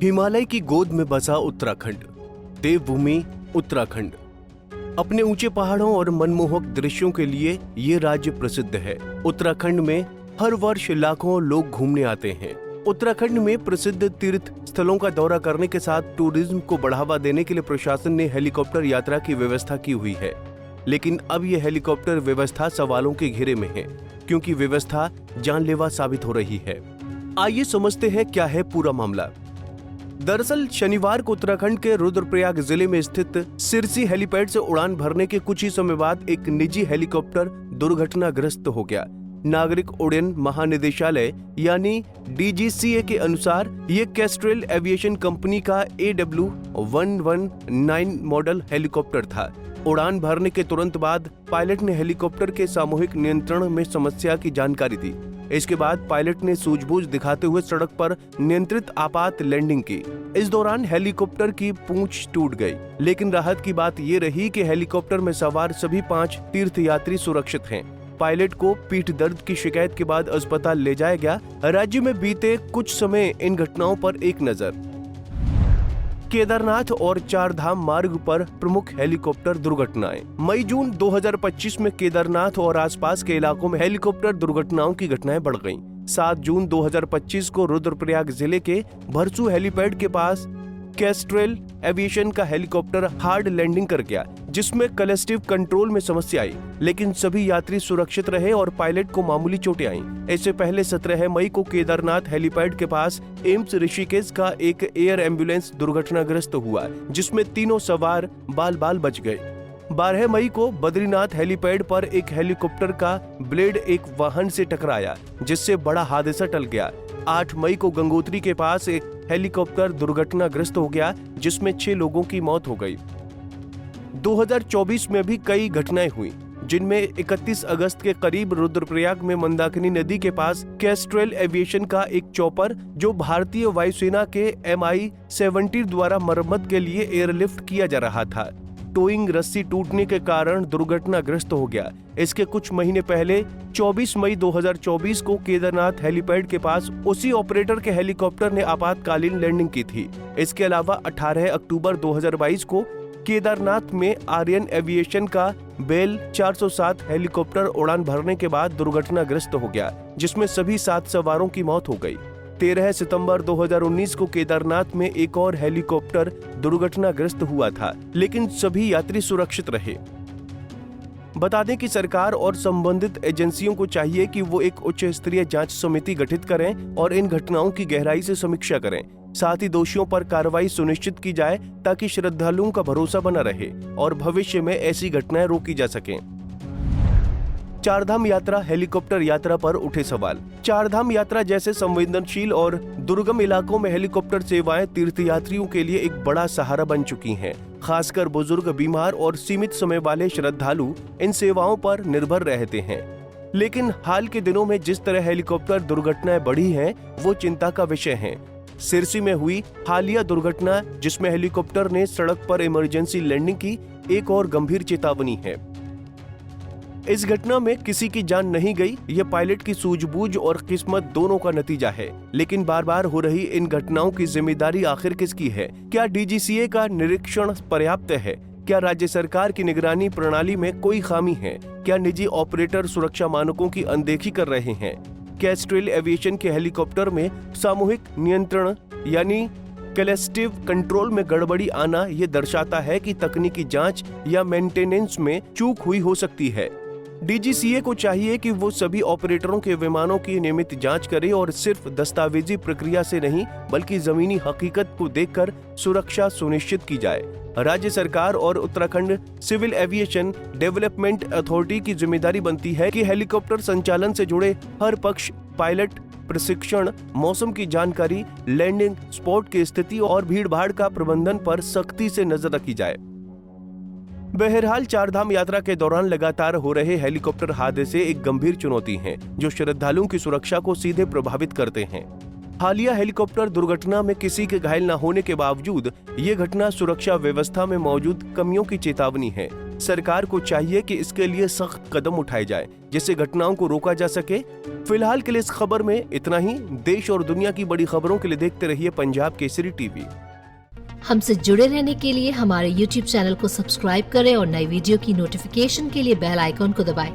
हिमालय की गोद में बसा उत्तराखंड, देवभूमि उत्तराखंड अपने ऊंचे पहाड़ों और मनमोहक दृश्यों के लिए ये राज्य प्रसिद्ध है। उत्तराखंड में हर वर्ष लाखों लोग घूमने आते हैं। उत्तराखंड में प्रसिद्ध तीर्थ स्थलों का दौरा करने के साथ टूरिज्म को बढ़ावा देने के लिए प्रशासन ने हेलीकॉप्टर यात्रा की व्यवस्था की हुई है। लेकिन अब यह हेलीकॉप्टर व्यवस्था सवालों के घेरे में है, क्योंकि व्यवस्था जानलेवा साबित हो रही है। आइए समझते हैं क्या है पूरा मामला। दरअसल शनिवार को उत्तराखंड के रुद्रप्रयाग जिले में स्थित सिरसी हेलीपैड से उड़ान भरने के कुछ ही समय बाद एक निजी हेलीकॉप्टर दुर्घटनाग्रस्त हो गया। नागरिक उड्डयन महानिदेशालय यानी डीजीसीए के अनुसार ये कैस्ट्रेल एविएशन कंपनी का AW119 मॉडल हेलीकॉप्टर था। उड़ान भरने के तुरंत बाद पायलट ने हेलीकॉप्टर के सामूहिक नियंत्रण में समस्या की जानकारी दी। इसके बाद पायलट ने सूझबूझ दिखाते हुए सड़क पर नियंत्रित आपात लैंडिंग की। इस दौरान हेलीकॉप्टर की पूंछ टूट गई, लेकिन राहत की बात ये रही कि हेलीकॉप्टर में सवार सभी 5 तीर्थयात्री सुरक्षित हैं। पायलट को पीठ दर्द की शिकायत के बाद अस्पताल ले जाया गया। राज्य में बीते कुछ समय इन घटनाओं पर एक नजर। केदारनाथ और चारधाम मार्ग पर प्रमुख हेलीकॉप्टर दुर्घटनाएं। मई-जून 2025 में केदारनाथ और आसपास के इलाकों में हेलीकॉप्टर दुर्घटनाओं की घटनाएं बढ़ गईं। 7 जून 2025 को रुद्रप्रयाग जिले के भरसू हेलीपैड के पास कैस्ट्रेल एविएशन का हेलीकॉप्टर हार्ड लैंडिंग कर गया, जिसमें कलेक्टिव कंट्रोल में समस्या आई, लेकिन सभी यात्री सुरक्षित रहे और पायलट को मामूली चोटें आईं। इससे पहले 17 मई को केदारनाथ हेलीपैड के पास एम्स ऋषिकेश का एक एयर एम्बुलेंस दुर्घटनाग्रस्त हुआ, जिसमें तीनों सवार बाल बच गए। 12 मई को बद्रीनाथ हेलीपैड पर एक हेलीकॉप्टर का ब्लेड एक वाहन से टकराया, जिससे बड़ा हादसा टल गया। 8 मई को गंगोत्री के पास एक हेलीकॉप्टर दुर्घटनाग्रस्त हो गया, जिसमें 6 लोगों की मौत हो गई। 2024 में भी कई घटनाएं हुई, जिनमें 31 अगस्त के करीब रुद्रप्रयाग में मंदाकिनी नदी के पास कैस्ट्रेल एविएशन का एक चॉपर, जो भारतीय वायुसेना के MI-70 द्वारा मरम्मत के लिए एयरलिफ्ट किया जा रहा था, टोइंग रस्सी टूटने के कारण दुर्घटनाग्रस्त हो गया। इसके कुछ महीने पहले 24 मई 2024 को केदारनाथ हेलीपैड के पास उसी ऑपरेटर के हेलीकॉप्टर ने आपातकालीन लैंडिंग की थी। इसके अलावा 18 अक्टूबर 2022 को केदारनाथ में आर्यन एविएशन का बेल 407 हेलीकॉप्टर उड़ान भरने के बाद दुर्घटनाग्रस्त हो गया, जिसमें सभी 7 सवारों की मौत हो गई। 13 सितंबर 2019 को केदारनाथ में एक और हेलीकॉप्टर दुर्घटनाग्रस्त हुआ था, लेकिन सभी यात्री सुरक्षित रहे। बता दें कि सरकार और संबंधित एजेंसियों को चाहिए कि वो एक उच्च स्तरीय जांच समिति गठित करें और इन घटनाओं की गहराई से समीक्षा करें। साथ ही दोषियों पर कार्रवाई सुनिश्चित की जाए, ताकि श्रद्धालुओं का भरोसा बना रहे और भविष्य में ऐसी घटनाएं रोकी जा सकें। चारधाम यात्रा हेलीकॉप्टर यात्रा पर उठे सवाल। चारधाम यात्रा जैसे संवेदनशील और दुर्गम इलाकों में हेलीकॉप्टर सेवाएं तीर्थयात्रियों के लिए एक बड़ा सहारा बन चुकी हैं। खासकर बुजुर्ग, बीमार और सीमित समय वाले श्रद्धालु इन सेवाओं पर निर्भर रहते हैं। लेकिन हाल के दिनों में जिस तरह हेलीकॉप्टर दुर्घटनाएं बढ़ी हैं, वो चिंता का विषय है। सिरसी में हुई हालिया दुर्घटना, जिसमें हेलीकॉप्टर ने सड़क पर इमरजेंसी लैंडिंग की, एक और गंभीर चेतावनी है। इस घटना में किसी की जान नहीं गई। यह पायलट की सूझबूझ और किस्मत दोनों का नतीजा है। लेकिन बार बार हो रही इन घटनाओं की जिम्मेदारी आखिर किसकी है? क्या डीजीसीए का निरीक्षण पर्याप्त है? क्या राज्य सरकार की निगरानी प्रणाली में कोई खामी है? क्या निजी ऑपरेटर सुरक्षा मानकों की अनदेखी कर रहे हैं? कैस्ट्रेल एविएशन के हेलीकॉप्टर में सामूहिक नियंत्रण यानी कलेक्टिव कंट्रोल में गड़बड़ी आना यह दर्शाता है कि तकनीकी जांच या मेंटेनेंस में चूक हुई हो सकती है। डीजीसीए को चाहिए कि वो सभी ऑपरेटरों के विमानों की नियमित जांच करे और सिर्फ दस्तावेजी प्रक्रिया से नहीं, बल्कि जमीनी हकीकत को देखकर सुरक्षा सुनिश्चित की जाए। राज्य सरकार और Uttarakhand civil aviation development authority की जिम्मेदारी बनती है कि हेलीकॉप्टर संचालन से जुड़े हर पक्ष, पायलट, प्रशिक्षण, मौसम की जानकारी, लैंडिंग स्पॉट की स्थिति और भीड़-भाड़ का प्रबंधन पर सख्ती से नजर रखी जाए। बहरहाल चारधाम यात्रा के दौरान लगातार हो रहे हेलीकॉप्टर हादसे एक गंभीर चुनौती हैं, जो श्रद्धालुओं की सुरक्षा को सीधे प्रभावित करते हैं। हालिया हेलीकॉप्टर दुर्घटना में किसी के घायल न होने के बावजूद ये घटना सुरक्षा व्यवस्था में मौजूद कमियों की चेतावनी है। सरकार को चाहिए कि इसके लिए सख्त कदम उठाए जाए जिससे घटनाओं को रोका जा सके। फिलहाल के लिए इस खबर में इतना ही। देश और दुनिया की बड़ी खबरों के लिए देखते रहिए पंजाब केसरी टीवी। हमसे जुड़े रहने के लिए हमारे YouTube चैनल को सब्सक्राइब करें और नई वीडियो की नोटिफिकेशन के लिए बेल आइकॉन को दबाएं।